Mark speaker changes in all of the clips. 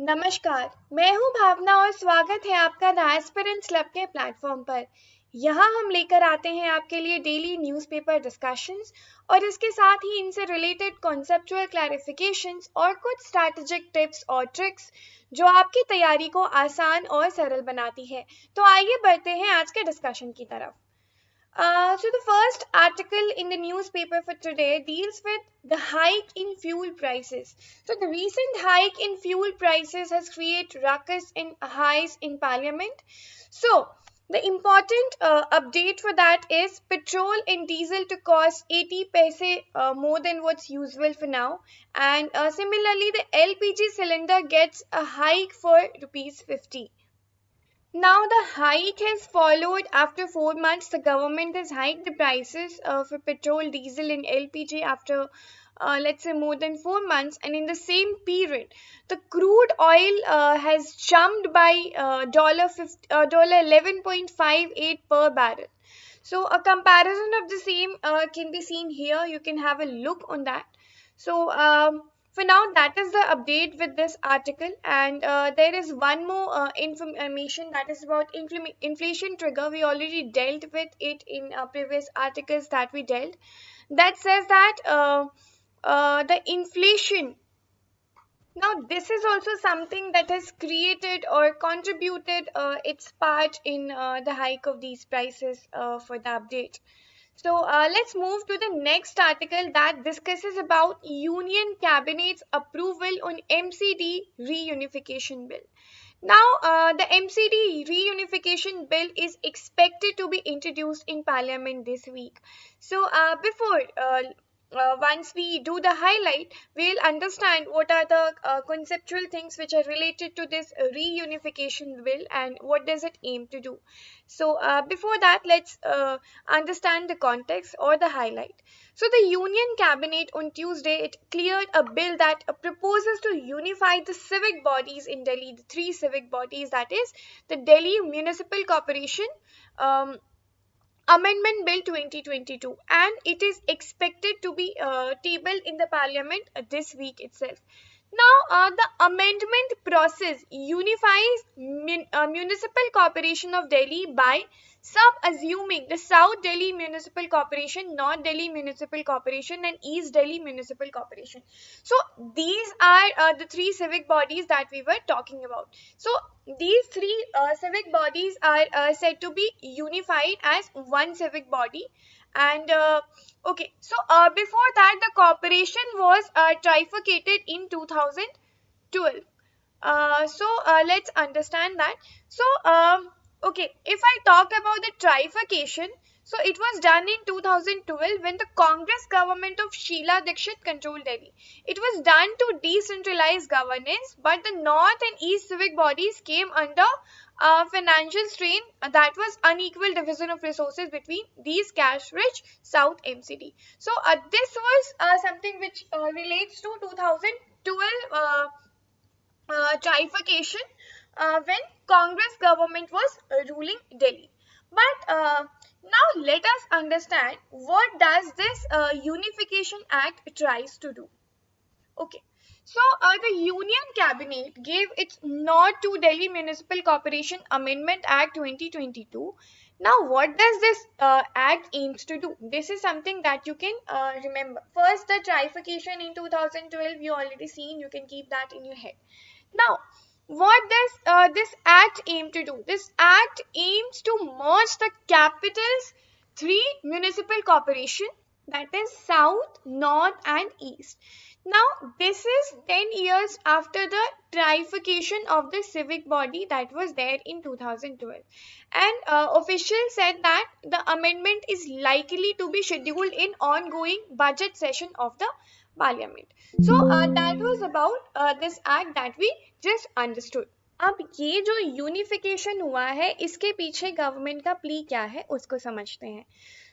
Speaker 1: नमस्कार, मैं हूं भावना और स्वागत है आपका द एस्पिरेंट्स क्लब के प्लेटफॉर्म पर। यहाँ हम लेकर आते हैं आपके लिए डेली न्यूज़पेपर डिस्कशंस और इसके साथ ही इनसे रिलेटेड कॉन्सेप्चुअल क्लैरिफिकेशंस और कुछ स्ट्रैटेजिक टिप्स और ट्रिक्स जो आपकी तैयारी को आसान और सरल बनाती है। तो आइए बढ़ते हैं आज के डिस्कशन की तरफ। So the first article in the newspaper for today deals with the hike in fuel prices. So the recent hike in fuel prices has created ruckus and highs in parliament. So the important update for that is petrol and diesel to cost 80 paise more than what's usual for now. And similarly, the LPG cylinder gets a hike for rupees 50. Now the hike has followed after 4 months. The government has hiked the prices for petrol, diesel, and LPG after, let's say, more than 4 months. And in the same period, the crude oil has jumped by dollar 11.58 per barrel. So a comparison of the same can be seen here. You can have a look on that. So for now, that is the update with this article, and there is one more information that is about inflation trigger. We already dealt with it in previous articles that we dealt. That says that the inflation. Now, this is also something that has created or contributed its part in the hike of these prices for the update. So let's move to the next article that discusses about Union Cabinet's approval on MCD Reunification Bill. Now, the MCD Reunification Bill is expected to be introduced in Parliament this week. So, once we do the highlight, we'll understand what are the conceptual things which are related to this reunification bill and what does it aim to do. So before that, let's understand the context or the highlight. So the Union Cabinet on Tuesday, it cleared a bill that proposes to unify the civic bodies in Delhi, the three civic bodies, that is the Delhi Municipal Corporation, Amendment Bill 2022, and it is expected to be tabled in the Parliament this week itself. Now, the amendment process unifies Municipal Corporation of Delhi by sub-assuming the South Delhi Municipal Corporation, North Delhi Municipal Corporation, and East Delhi Municipal Corporation. So these are the three civic bodies that we were talking about. So these three civic bodies are said to be unified as one civic body. And okay, so before that, the corporation was trifurcated in 2012. Let's understand that. So okay, if I talk about the trifurcation, so it was done in 2012 when the Congress government of Sheila Dikshit controlled Delhi. It was done to decentralize governance, but the North and East civic bodies came under financial strain, that was unequal division of resources between these cash-rich South MCD. So this was something which relates to 2012 trifurcation when Congress government was ruling Delhi. But now let us understand what does this Unification Act tries to do. Okay, so the Union Cabinet gave its nod to Delhi Municipal Corporation Amendment Act 2022. Now, what does this act aims to do? This is something that you can remember. First, the trifurcation in 2012, you already seen. You can keep that in your head. Now, what does this act aim to do? This act aims to merge the capital's three municipal corporations, that is South, North, and East. Now, this is 10 years after the trifurcation of the civic body that was there in 2012. And officials said that the amendment is likely to be scheduled in ongoing budget session of the parliament. So that was about this act that we just understood. अब ये जो unification हुआ है इसके पीछे government का plea क्या है उसको समझते हैं.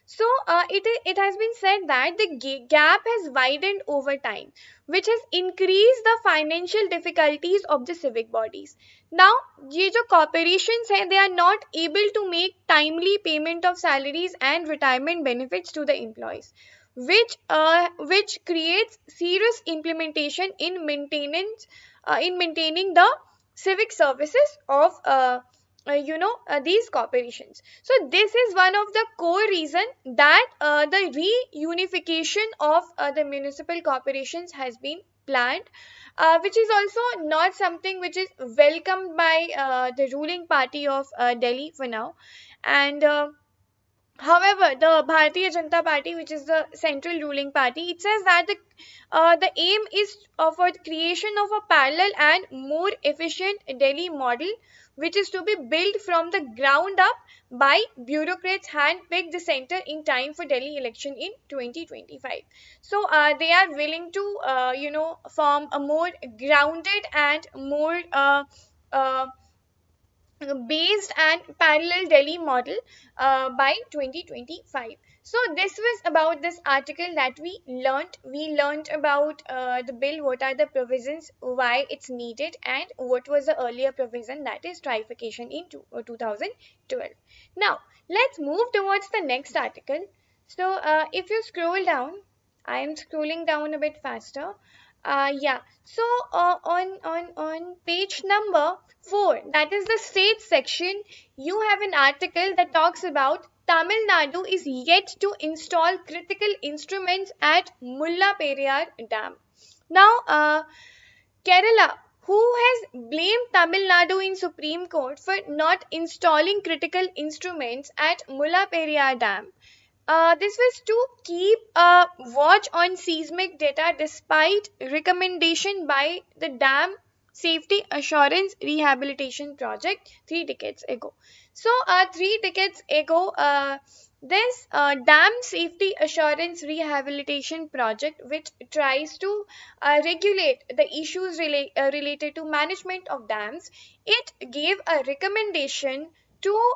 Speaker 1: So it has been said that the gap has widened over time, which has increased the financial difficulties of the civic bodies. Now, ये जो corporations हैं, they are not able to make timely payment of salaries and retirement benefits to the employees, which creates serious implementation in maintenance in maintaining the civic services of these corporations. So this is one of the core reason that the reunification of the municipal corporations has been planned, which is also not something which is welcomed by the ruling party of Delhi for now. And however, the Bharatiya Janata Party, which is the central ruling party, it says that the aim is for the creation of a parallel and more efficient Delhi model, which is to be built from the ground up by bureaucrats handpicked the center in time for Delhi election in 2025. So they are willing to, form a more grounded and more uh, based and parallel Delhi model by 2025. So this was about this article that we learnt. We learnt about the bill, what are the provisions, why it's needed, and what was the earlier provision, that is trifurcation in 2012. Now let's move towards the next article. So if you scroll down, I am scrolling down a bit faster. Yeah, so on page number 4, that is the state section, you have an article that talks about Tamil Nadu is yet to install critical instruments at Mullaperia Dam. Now, Kerala, who has blamed Tamil Nadu in Supreme Court for not installing critical instruments at Mulaperia Dam. This was to keep a watch on seismic data despite recommendation by the Dam Safety Assurance Rehabilitation Project 3 decades ago. So, 3 decades ago, this Dam Safety Assurance Rehabilitation Project, which tries to regulate the issues related to management of dams, it gave a recommendation to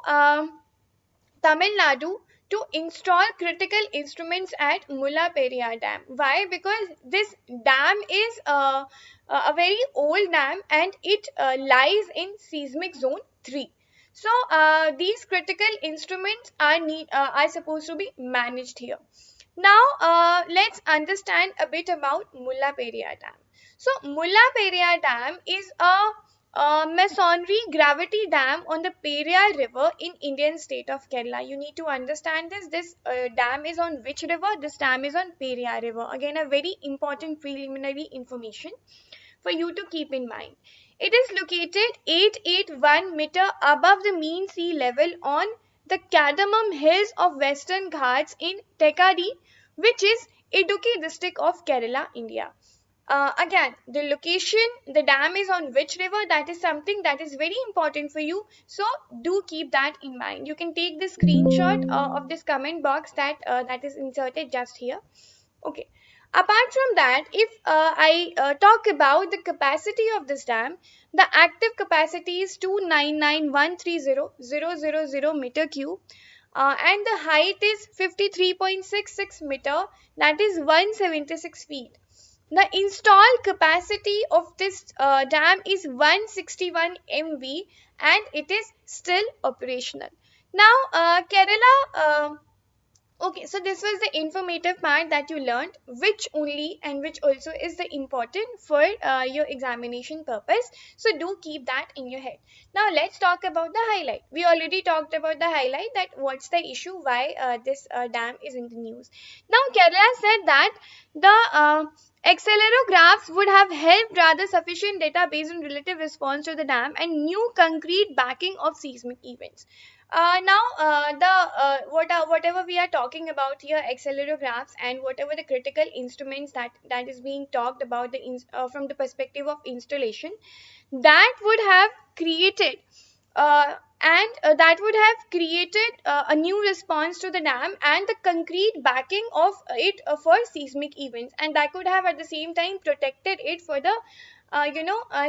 Speaker 1: Tamil Nadu to install critical instruments at Mulaperia Dam. Why? Because this dam is a very old dam and it lies in seismic zone 3. So these critical instruments are supposed to be managed here. Now let's understand a bit about Mulaperia Dam. So Mulaperia Dam is a masonry gravity dam on the Periyar River in Indian state of Kerala. You need to understand this. This dam is on which river? This dam is on Periyar River. Again, a very important preliminary information for you to keep in mind. It is located 881 meter above the mean sea level on the Cardamom Hills of Western Ghats in Tekadi, which is Idukki district of Kerala, India. Again, the location, the dam is on which river, that is something that is very important for you. So do keep that in mind. You can take the screenshot of this comment box that is inserted just here. Okay. Apart from that, if I talk about the capacity of this dam, the active capacity is 299,130,000 meter cube. And the height is 53.66 meter, that is 176 feet. The installed capacity of this dam is 161 MV and it is still operational. Now, Kerala, okay, so this was the informative part that you learned, which also is the important for your examination purpose. So do keep that in your head. Now let's talk about the highlight. We already talked about the highlight, that what's the issue, why this dam is in the news. Now Kerala said that the accelerographs would have helped rather sufficient data based on relative response to the dam and new concrete backing of seismic events. Whatever we are talking about here, accelerographs and whatever the critical instruments that is being talked about from the perspective of installation, that would have created a new response to the dam and the concrete backing of it for seismic events, and that could have at the same time protected it for the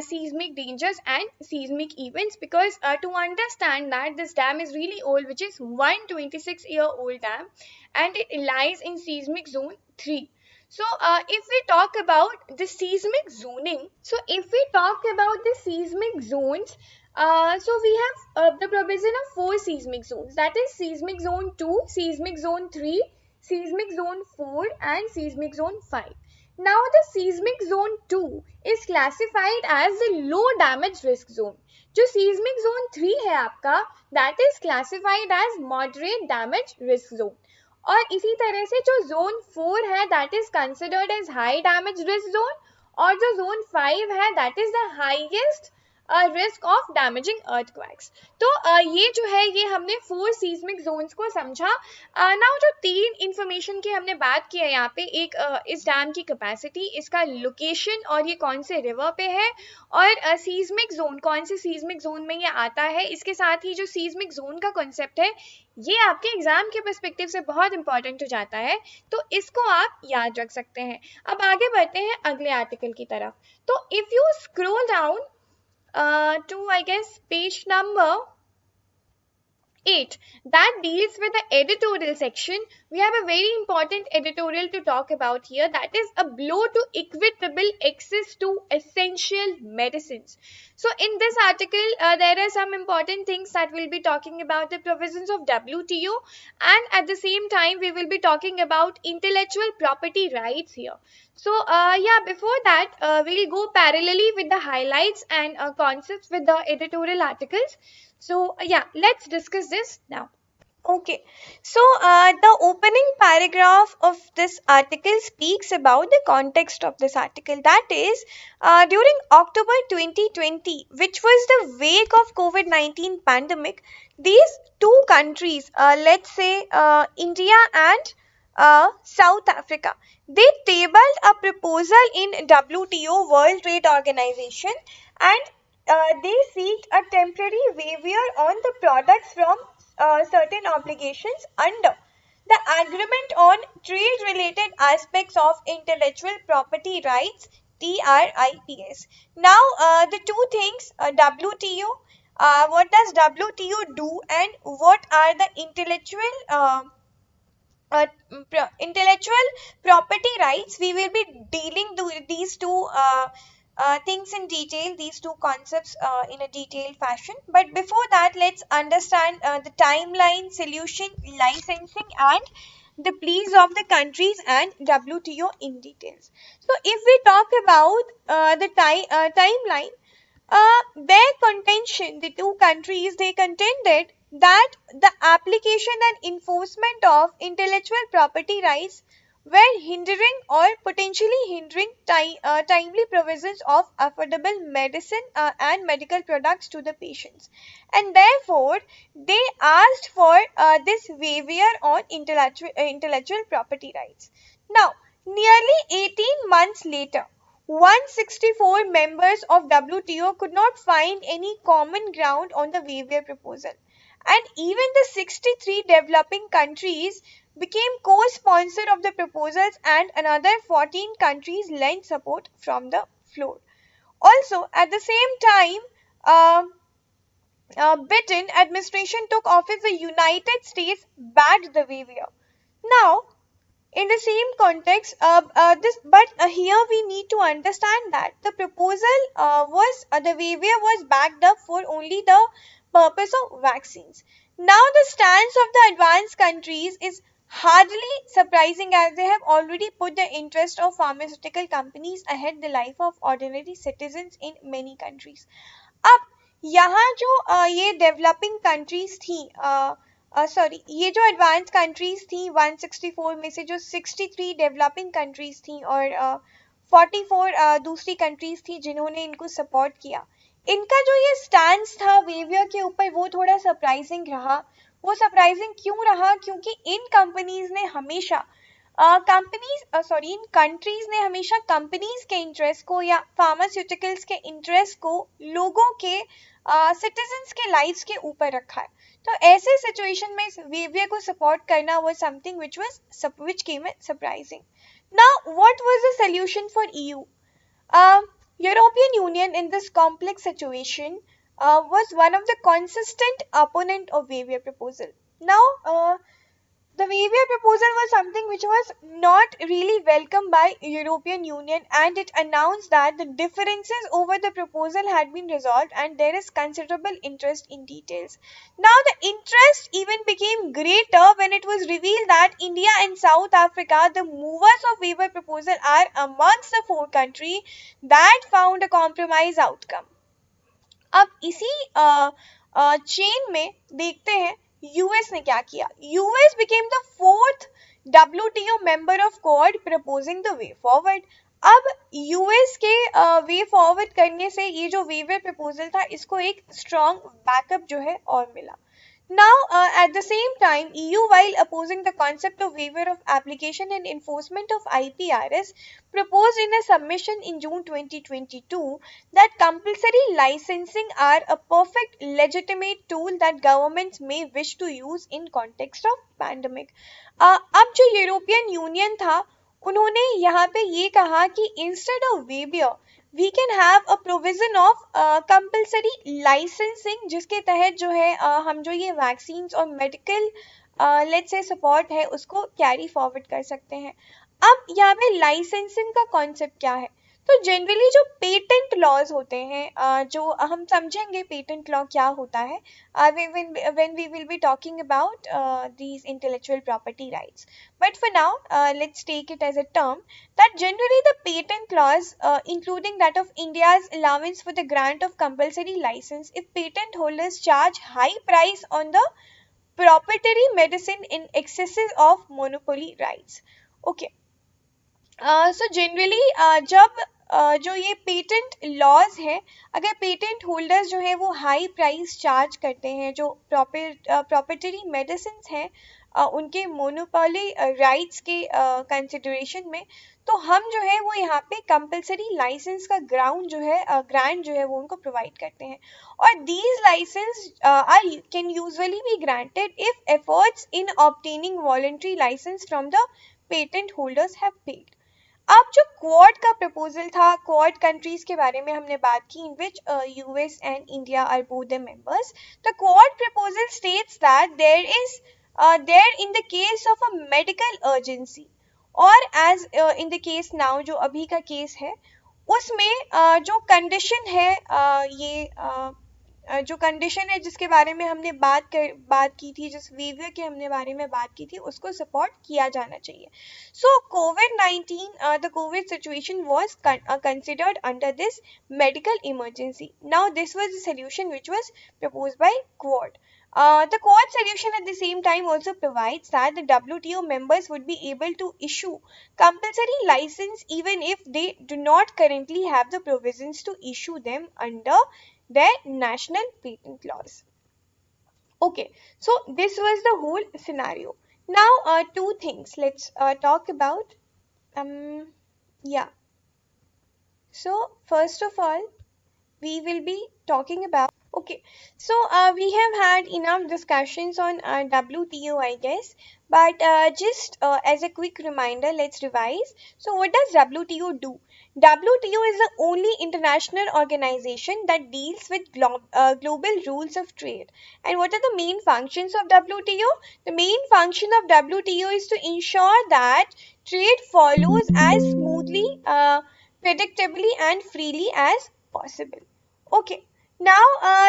Speaker 1: seismic dangers and seismic events, because to understand that this dam is really old, which is 126-year-old dam, and it lies in seismic zone 3. So if we talk about the seismic zoning, so if we talk about the seismic zones, so we have the provision of 4 seismic zones, that is seismic zone 2, seismic zone 3, seismic zone 4 and seismic zone 5. Now the seismic zone 2 is classified as the low damage risk zone. जो seismic zone 3 है आपका, that is classified as moderate damage risk zone. और इसी तरह से जो zone 4 है that is considered as high damage risk zone, और जो zone 5 है that is the highest risk of damaging earthquakes. तो ये जो है ये हमने 4 सीस्मिक जोन्स को समझा. नाउ जो 3 इंफॉर्मेशन की हमने बात की है यहाँ पे, एक इस डैम की कैपेसिटी, इसका लोकेशन और ये कौन से रिवर पे है, और सीस्मिक जोन कौन से सीस्मिक जोन में ये आता है. इसके साथ ही जो सीस्मिक जोन का कॉन्सेप्ट है ये आपके एग्जाम के पर्सपेक्टिव से बहुत इंपॉर्टेंट हो जाता है, तो इसको आप याद रख सकते हैं. अब आगे बढ़ते हैं अगले आर्टिकल की तरफ. तो if you scroll down to I guess page number 8 that deals with the editorial section, we have a very important editorial to talk about here, that is a blow to equitable access to essential medicines. So in this article there are some important things that we'll be talking about, the provisions of WTO, and at the same time we will be talking about intellectual property rights here. So before that we'll go parallelly with the highlights and concepts with the editorial articles. So let's discuss this now. Okay, so the opening paragraph of this article speaks about the context of this article. That is, during October 2020, which was the wake of COVID-19 pandemic, these two countries, let's say India and South Africa, they tabled a proposal in WTO, World Trade Organization, and they seek a temporary waiver on the products from certain obligations under the Agreement on Trade-Related Aspects of Intellectual Property Rights, TRIPS. Now, the two things, WTO, what does WTO do, and what are the intellectual property rights, we will be dealing with these two things in detail, these two concepts in a detailed fashion. But before that, let's understand the timeline, solution, licensing, and the pleas of the countries and WTO in details. So if we talk about the timeline, their contention, the two countries, they contended that the application and enforcement of intellectual property rights were hindering or potentially hindering timely provisions of affordable medicine and medical products to the patients, and therefore they asked for this waiver on intellectual property rights. Now, nearly 18 months later, 164 members of WTO could not find any common ground on the waiver proposal, and even the 63 developing countries became co-sponsor of the proposals, and another 14 countries lent support from the floor. Also, at the same time, Biden administration took office, the United States backed the waiver. Now, in the same context, here we need to understand that the proposal the waiver was backed up for only the purpose of vaccines. Now, the stance of the advanced countries is hardly surprising, as they have already put the interest of pharmaceutical companies ahead the life of ordinary citizens in many countries. अब यहाँ जो ये developing countries थी, ये जो advance countries थी, 164 में से जो 63 डेवलपिंग कंट्रीज थी और 44 दूसरी कंट्रीज थी जिन्होंने इनको सपोर्ट किया, इनका जो ये स्टैंस था वेवियर के ऊपर वो थोड़ा सरप्राइजिंग रहा. वो सरप्राइजिंग क्यों रहा? क्योंकि इन कंपनीज ने हमेशा इन कंट्रीज ने हमेशा कंपनीज के इंटरेस्ट को या फार्मास्यूटिकल्स के इंटरेस्ट को लोगों के सिटीजन्स के लाइव्स के ऊपर रखा है. तो ऐसे सिचुएशन में वेवियर को सपोर्ट करना was something which came surprising. Now, what was the solution for EU? European Union in this complex situation was one of the consistent opponent of waiver proposal. Now, The waiver proposal was something which was not really welcomed by European Union, and it announced that the differences over the proposal had been resolved and there is considerable interest in details. Now the interest even became greater when it was revealed that India and South Africa, the movers of waiver proposal, are amongst the 4 countries that found a compromise outcome. अब इसी chain में देखते हैं US ने क्या किया. US became the 4th WTO member of Quad proposing the way forward. अब US के वे फॉरवर्ड करने से ये जो वेवर प्रपोजल था इसको एक स्ट्रॉन्ग बैकअप जो है और मिला. Now, at the same time, EU, while opposing the concept of waiver of application and enforcement of IPRS, proposed in a submission in June 2022 that compulsory licensing are a perfect legitimate tool that governments may wish to use in context of pandemic. अब जो European union था उन्होंने यहाँ पे ये कहा कि instead of waiver we can have a provision of compulsory licensing, जिसके तहत जो है हम जो ये वैक्सीन्स और मेडिकल लेट्स से सपोर्ट है उसको कैरी फॉरवर्ड कर सकते हैं. अब यहाँ पे लाइसेंसिंग का कॉन्सेप्ट क्या है. तो जनरली जो पेटेंट लॉज होते हैं जो हम समझेंगे पेटेंट लॉ क्या होता है when we will be talking about these intellectual property rights. But for now, let's take it as a term that generally the patent laws, including that of India's allowance for the grant of compulsory license if patent holders charge high price on the proprietary medicine in excesses of monopoly rights. Okay. So generally जब जो ये patent laws है अगर patent holders जो है वो high price charge करते हैं जो प्रॉपर्टरी मेडिसिन हैं उनके मोनोपोली राइट्स के कंसिडरेशन में, तो हम जो है वो यहाँ पे कंपलसरी लाइसेंस का ग्रांट जो है वो उनको प्रोवाइड करते हैं. और these licence can usually be granted if efforts in obtaining voluntary licence from the patent holders have paid. अब जो क्वाड का प्रपोजल था, क्वाड कंट्रीज के बारे में हमने बात की in which US and India are both the members. The quad proposal states that there in the case of a medical urgency और as in the case now जो अभी का केस है उसमें जो कंडीशन है जो कंडीशन है जिसके बारे में हमने बात की थी, जिस वेवर के हमने बारे में बात की थी उसको सपोर्ट किया जाना चाहिए. सो COVID-19 the Covid situation was considered under this medical emergency. Now this was the solution which was proposed by quad. The Quad solution at the same time also provides that the WTO members would be able to issue compulsory license even if they do not currently have the provisions to issue them under their national patent laws. Okay, so this was the whole scenario. Now, two things. Let's talk about. So first of all, we will be talking about. Okay, so we have had enough discussions on WTO, I guess, but just as a quick reminder, let's revise. So what does WTO do? WTO is the only international organization that deals with global rules of trade. And what are the main functions of WTO? The main function of WTO is to ensure that trade follows as smoothly, predictably and freely as possible. Okay. Now,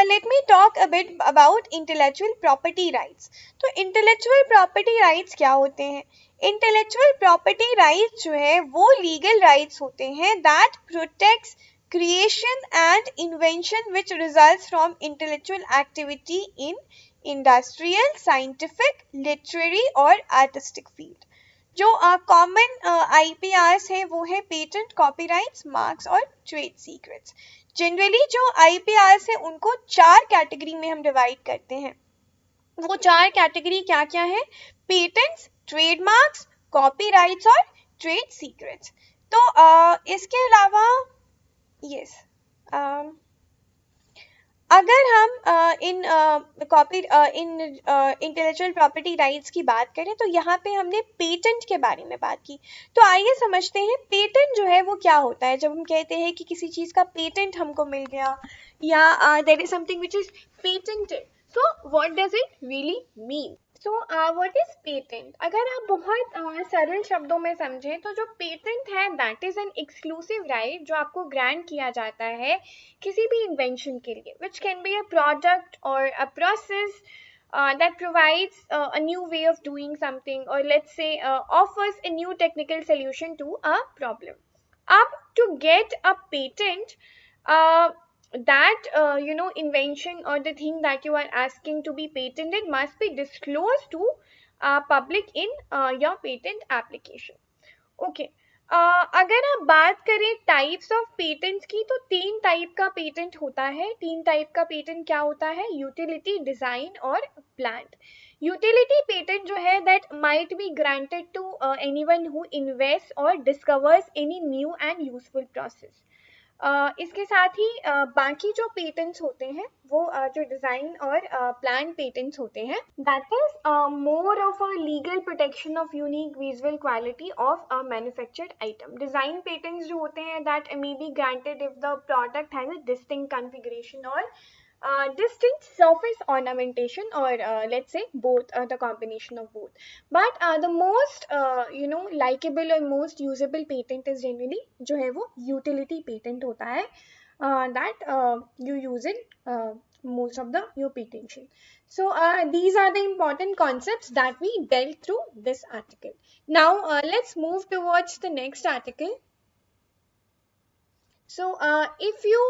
Speaker 1: let me talk a bit about intellectual property rights. तो intellectual property rights क्या होते हैं? Intellectual property rights जो है वो legal rights होते हैं that protects creation and invention which results from intellectual activity in industrial, scientific, literary और artistic field. जो कॉमन IPRs है वो है पेटेंट, कॉपीराइट्स, मार्क्स और ट्रेड सीक्रेट्स. जनरली जो IPRs है उनको 4 कैटेगरी में हम डिवाइड करते हैं. वो 4 कैटेगरी क्या क्या है? पेटेंट्स, ट्रेडमार्क्स, कॉपीराइट्स और ट्रेड सीक्रेट्स. तो इसके अलावा अगर हम इन इंटेलेक्चुअल प्रॉपर्टी राइट्स की बात करें तो यहाँ पे हमने पेटेंट के बारे में बात की. तो आइए समझते हैं पेटेंट जो है वो क्या होता है. जब हम कहते हैं कि किसी चीज़ का पेटेंट हमको मिल गया या there is something which is patented, so what does it really mean? So what is patent? अगर आप बहुत सरल शब्दों में समझें तो जो पेटेंट है that is an exclusive right जो आपको ग्रांट किया जाता है किसी भी इन्वेंशन के लिए, which can be a product और a process that provides a new way of doing something, or let's say offers a new technical solution to a problem. Up to get a patent, that invention or the thing that you are asking to be patented must be disclosed to public in your patent application. Okay, अगर आप बात करें types of patents की तो तीन type का patent होता है. तीन टाइप का पेटेंट क्या होता है? यूटिलिटी, डिजाइन और प्लांट. यूटिलिटी पेटेंट जो है that might be granted to anyone who इन्वेस्ट और discovers any new and useful process. इसके साथ ही बाकी जो पेटेंट्स होते हैं वो जो डिजाइन और प्लान पेटेंट्स होते हैं that is more of a legal protection of unique visual quality of a manufactured item. Design patents जो होते हैं that may be granted if the product has a distinct configuration और distinct surface ornamentation, or let's say both, the combination of both. But the most likable or most usable patent is generally जो है वो utility patent होता है, that you use in most of the your patentation. So these are the important concepts that we dealt through this article. Now let's move towards the next article. So if you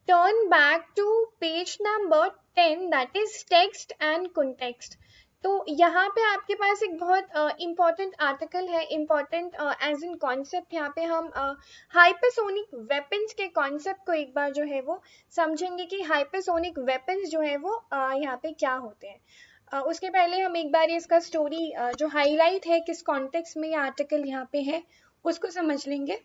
Speaker 1: turn back to page number 10, that is text and context. तो यहाँ पे आपके पास एक बहुत important article है, important as in concept. यहाँ पे हम हाइपरसोनिक वेपन्स के कॉन्सेप्ट को एक बार जो है वो समझेंगे कि हाइपरसोनिक वेपन्स जो है वो यहाँ पे क्या होते हैं. उसके पहले हम एक बार इसका स्टोरी जो हाईलाइट है किस कॉन्टेक्स्ट में ये आर्टिकल यहाँ पे है उसको समझ लेंगे.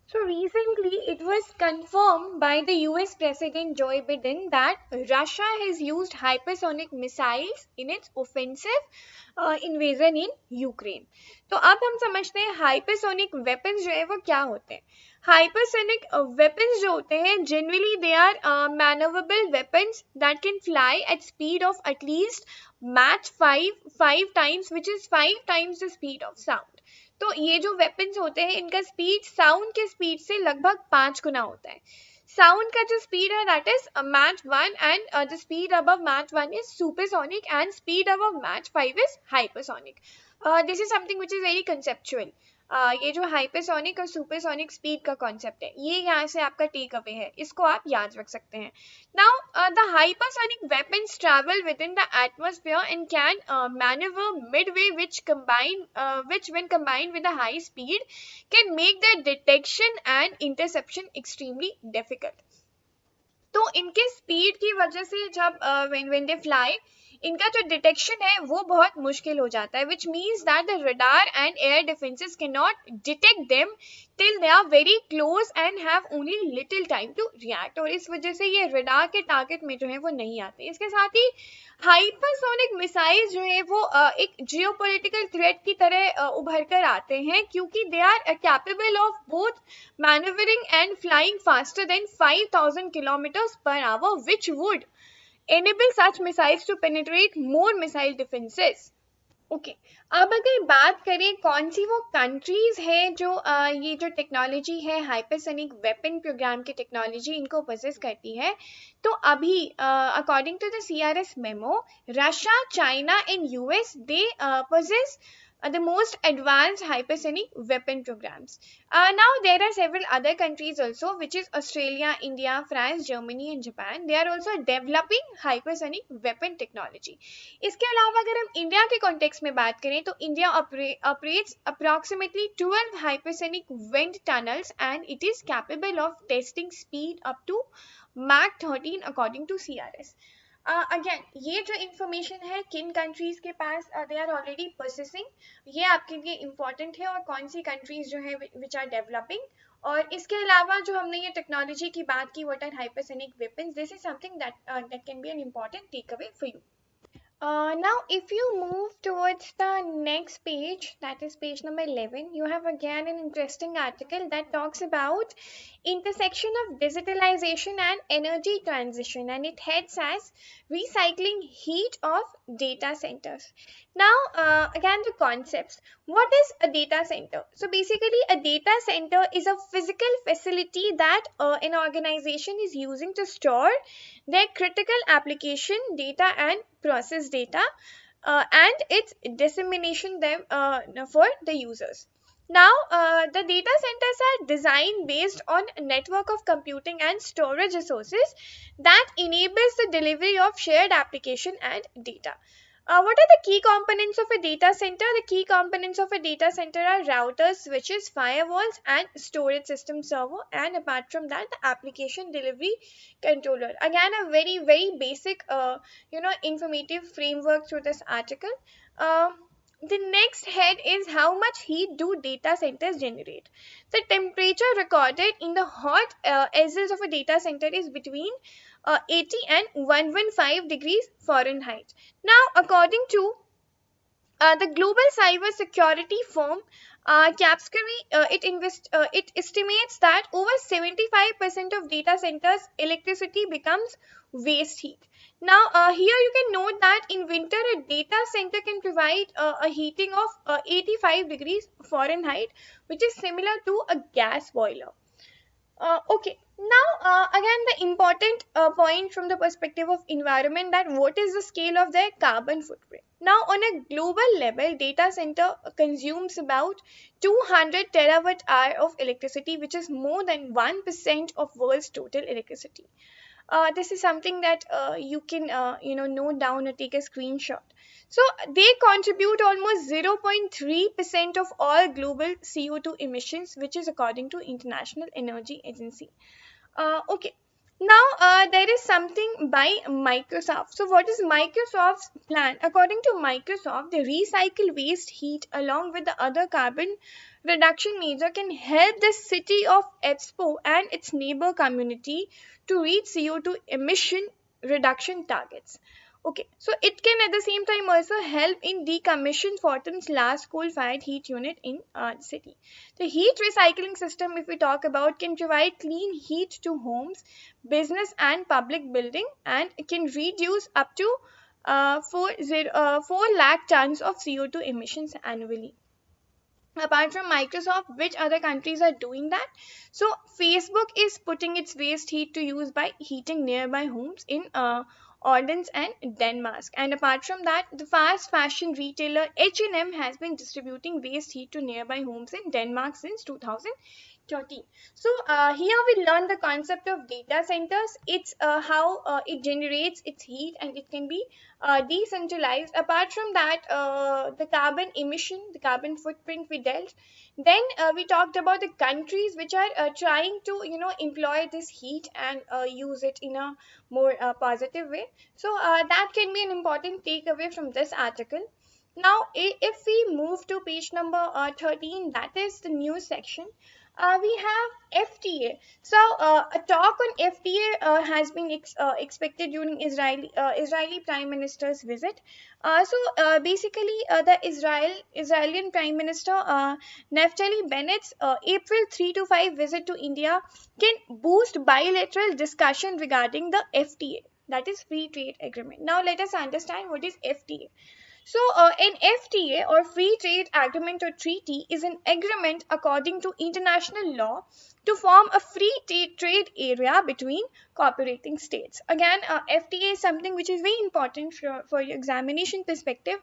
Speaker 1: So recently it was confirmed by the US President Joe Biden that Russia has used hypersonic missiles in its offensive invasion in Ukraine. तो अब हम समझते हैं hypersonic weapons जो है वो क्या होते हैं. Hypersonic weapons जो होते हैं generally they are maneuverable weapons that can fly at speed of at least Mach 5 times, which is 5 times the speed of sound. तो ये जो वेपन्स होते हैं इनका स्पीड साउंड के स्पीड से लगभग 5 गुना होता है. साउंड का जो स्पीड है that is Mach 1 and the speed above Mach 1 is supersonic and speed above Mach 5 is hypersonic. This is something which is very conceptual. ये जो हाइपरसोनिक और सुपरसोनिक स्पीड का कॉन्सेप्ट है ये यहाँ से आपका टेक अवे है, इसको आप याद रख सकते हैं. Now the hypersonic weapons travel with in the atmosphere and can maneuver midway, which when combined with a high speed can make their detection and interception extremely difficult. तो इनके स्पीड की वजह से जब when they fly इनका जो detection है वो बहुत मुश्किल हो जाता है, which means that the radar and air defenses cannot detect them till they are very close and have only little time to react. और इस वजह से ये रडार के टारगेट में जो है वो नहीं आते. इसके साथ ही हाइपरसोनिक मिसाइल्स जो है वो एक जियोपॉलिटिकल थ्रेट की तरह उभर कर आते हैं क्योंकि they are capable of both manoeuvring and flying faster than 5000 kilometres per hour, which would enable such missiles to penetrate more missile defenses. Okay, अब अगर बात करें कौन सी वो कंट्रीज है जो ये जो टेक्नोलॉजी है हाइपरसोनिक वेपन प्रोग्राम की टेक्नोलॉजी इनको पोजेस करती है, तो अभी according to the CRS memo Russia, China and US they possess the most advanced hypersonic weapon programs. Now there are several other countries also, which is Australia, India, France, Germany and Japan. They are also developing hypersonic weapon technology. इसके अलावा अगर हम India के context में बात करें तो India operates approximately 12 hypersonic wind tunnels and it is capable of testing speed up to Mach 13 according to CRS. Again ये जो इंफॉर्मेशन है किन कंट्रीज के पास दे आर ऑलरेडी प्रोसेसिंग, ये आपके लिए इम्पॉर्टेंट है, और कौन सी कंट्रीज जो है विच आर डेवलपिंग. और इसके अलावा जो हमने ये टेक्नोलॉजी की बात की what are hypersonic weapons, this is something that can be an important take away for you. Now if you move towards the next page, that is page number 11, you have again an interesting article that talks about intersection of digitalization and energy transition, and it heads as recycling heat of data centers. Now, again, the concepts. What is a data center? So basically, a data center is a physical facility that an organization is using to store their critical application data and process data, and its dissemination them for the users. Now, the data centers are designed based on a network of computing and storage resources that enables the delivery of shared application and data. What are the key components of a data center? The key components of a data center are routers, switches, firewalls, and storage system server. And apart from that, the application delivery controller. Again, a very basic, informative framework through this article. Uh, the next head is how much heat do data centers generate. The temperature recorded in the hot aisles of a data center is between 80 and 115 degrees Fahrenheit. Now, according to the global cyber security firm Capscary, it estimates that over 75% of data centers electricity becomes waste heat. Now, here you can note that in winter a data center can provide a heating of 85 degrees Fahrenheit, which is similar to a gas boiler. Okay, now again the important point from the perspective of environment, that what is the scale of their carbon footprint. Now, on a global level, data center consumes about 200 terawatt hour of electricity, which is more than 1% of world's total electricity. This is something that you can note down or take a screenshot. So they contribute almost 0.3% of all global CO2 emissions, which is according to International Energy Agency. Okay. Now, there is something by Microsoft. So, what is Microsoft's plan? According to Microsoft, the recycled waste heat along with the other carbon reduction measure can help the city of Expo and its neighbor community to reach CO2 emission reduction targets. Okay, so it can at the same time also help in decommission Fortum's last coal-fired heat unit in the city. The heat recycling system, if we talk about, can provide clean heat to homes, business and public building, and it can reduce up to 4 lakh tons of CO2 emissions annually. Apart from Microsoft, which other countries are doing that? So Facebook is putting its waste heat to use by heating nearby homes in Odense and Denmark. And apart from that, the fast fashion retailer H&M has been distributing waste heat to nearby homes in Denmark since 2013. So here we learn the concept of data centers. It's how it generates its heat and it can be decentralized. Apart from that, the carbon emission, the carbon footprint we dealt. Then we talked about the countries which are trying to employ this heat and use it in a more positive way. So that can be an important takeaway from this article. Now, if we move to page number 13, that is the news section. We have FTA. So, a talk on FTA has been expected during Israeli Prime Minister's visit. Basically, the Israeli Prime Minister Naftali Bennett's April 3 to 5 visit to India can boost bilateral discussion regarding the FTA, that is Free Trade Agreement. Now, let us understand what is FTA. So, an FTA or Free Trade Agreement or Treaty is an agreement according to international law to form a free trade area between cooperating states. Again, FTA is something which is very important for your examination perspective.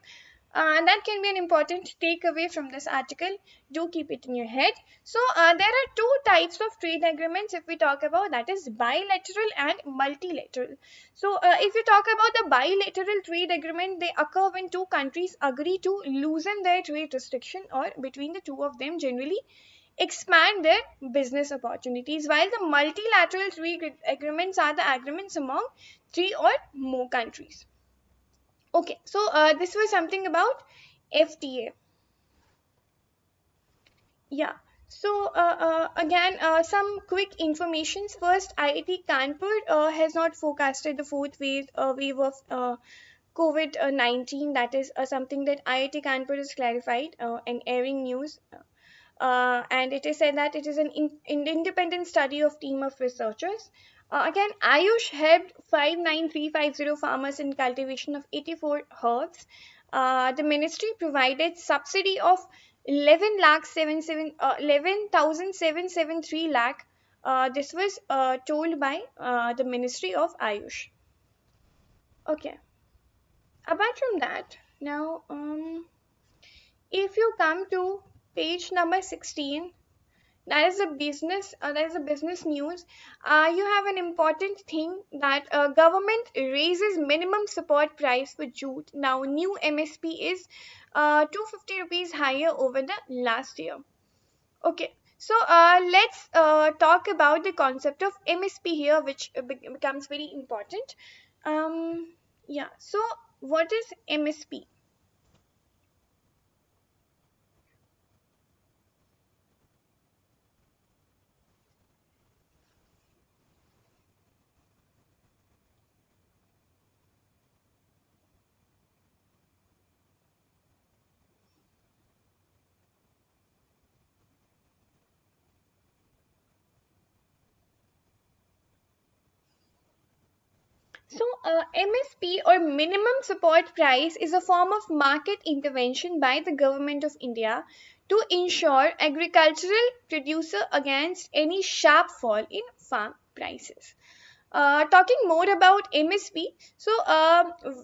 Speaker 1: And that can be an important takeaway from this article. Do keep it in your head. So, there are two types of trade agreements if we talk about, that is bilateral and multilateral. So, if you talk about the bilateral trade agreement, they occur when two countries agree to loosen their trade restriction, or between the two of them generally expand their business opportunities, while the multilateral trade agreements are the agreements among 3 or more countries. Okay, so this was something about FTA. Yeah. So again, some quick informations. First, IIT Kanpur has not forecasted the fourth wave of COVID-19. That is something that IIT Kanpur has clarified and airing news. and it is said that it is an independent study of team of researchers. Again, Ayush helped 59350 farmers in cultivation of 84 herbs. The ministry provided subsidy of 11,773 lakh. This was told by the Ministry of Ayush. Okay. Apart from that, now if you come to page number 16, that is a business news. You have an important thing that government raises minimum support price for jute. Now new MSP is 250 rupees higher over the last year. Okay, so let's talk about the concept of MSP here, which becomes very important. Yeah, so what is MSP? So, MSP or minimum support price is a form of market intervention by the government of India to ensure agricultural producer against any sharp fall in farm prices. Talking more about MSP, so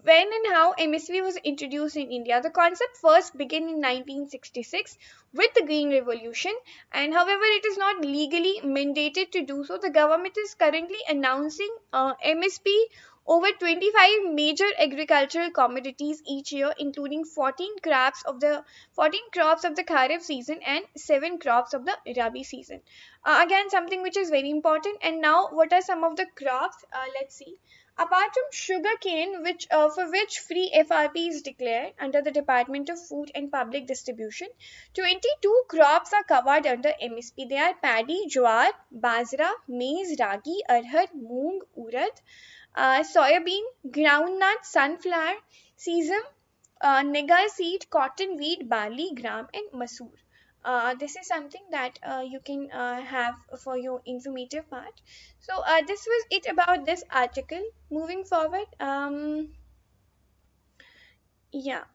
Speaker 1: when and how MSP was introduced in India, the concept first began in 1966 with the Green Revolution, and however, it is not legally mandated to do so. The government is currently announcing MSP over 25 major agricultural commodities each year, including 14 crops of the Kharif season and 7 crops of the Rabi season. Again, something which is very important. And now, what are some of the crops? Let's see. Apart from sugarcane, which for which free FRP is declared under the Department of Food and Public Distribution, 22 crops are covered under MSP. They are paddy, jowar, bajra, maize, ragi, arhar, moong, urad, soybean, groundnut, sunflower, sesame, negar seed, cotton, wheat, barley, gram, and masoor. This is something that you can have for your informative part. So this was it about this article. Moving forward, yeah.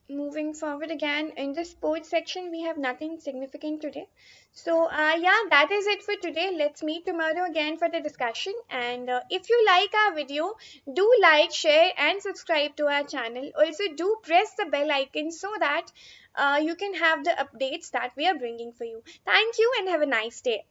Speaker 1: Moving forward again in the sports section, we have nothing significant today. So, yeah, that is it for today. Let's meet tomorrow again for the discussion. And if you like our video, do like, share, and subscribe to our channel. Also, do press the bell icon so that you can have the updates that we are bringing for you. Thank you and have a nice day.